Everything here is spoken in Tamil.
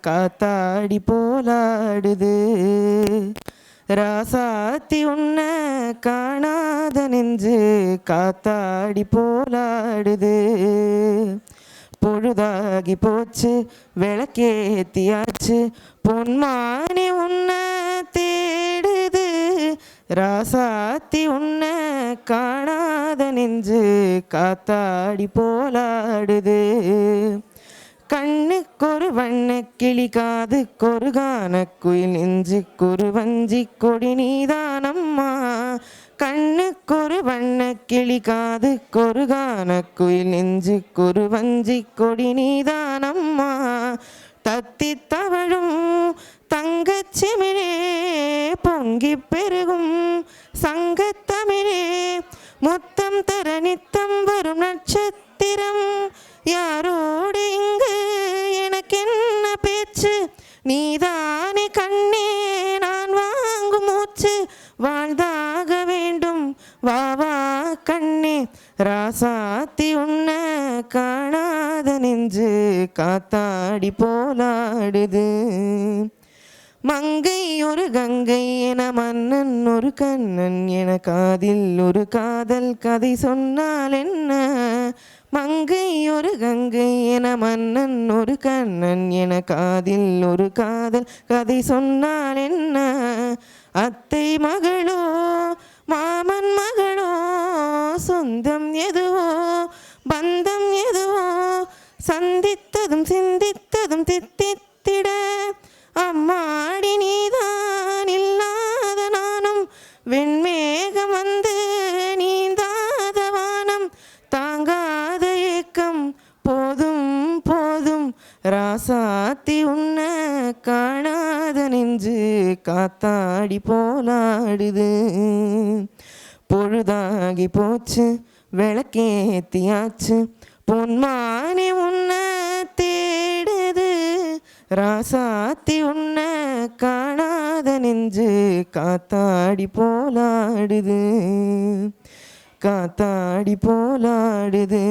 காத்தாடி போலாடுது. ராசாத்தி உன்ன காணாத நெஞ்சு காத்தாடி போலாடுது. பொழுதாகி போச்சு விளக்கேத்தியாச்சு பொன்மானி உன்ன தேடுது. ராசாத்தி உன்ன காணாத நெஞ்சு காத்தாடி போலாடுது. கண்ணுக்கொரு வண்ண கிளி காதுக்கொரு கான குயில் நெஞ்சுக்கொரு வஞ்சி கொடி நீதானம்மா. கண்ணுக்கொரு வண்ண கிளி காதுக்கொரு கான குயில் நெஞ்சுக்கொரு வஞ்சி கொடி நீதானம்மா. தத்தி தவழும் தங்கச்சிமிழே பொங்கி பெருகும் சங்கத்தமிழே முத்தம் தர நித்தம் வரும் நட்சத்திரம். யாரோடு இங்கு எனக்கென்ன பேச்சு நீதானே கண்ணே நான் வாங்கும் மூச்சு. வாழ்ந்தாக வேண்டும் வா வா கண்ணே. ராசாத்தி உன்ன காணாத நெஞ்சு காத்தாடி போலாடுது. மங்கை ஒரு கங்கை என மன்னன் ஒரு கண்ணன் என காதில் ஒரு காதல் கதை சொன்னால் என்ன. மங்கை ஒரு கங்கை என மன்னன் ஒரு கண்ணன் என காதில் ஒரு காதல் கதை சொன்னால் என்ன. அத்தை மகளோ மாமன் மகளோ சொந்தம் எதுவோ பந்தம் எதுவோ சந்தித்ததும் சிந்தித்ததும் தித்தித்திட. அம்மாடி நீதான் இல்லாத நானும் வெண்மேகம் வந்து நீந்தாத வானம். தாங்காத ஏக்கம் போதும் போதும் ராசாத்தி உன்ன காணாத நெஞ்சு காத்தாடி போலாடுது. பொழுதாகி போச்சு விளக்கேத்தியாச்சு பொன்மானி உன்ன தேடுது. ராசாத்தி உன்ன காணாத நெஞ்சு காத்தாடி போலாடுது. காத்தாடி போலாடுது.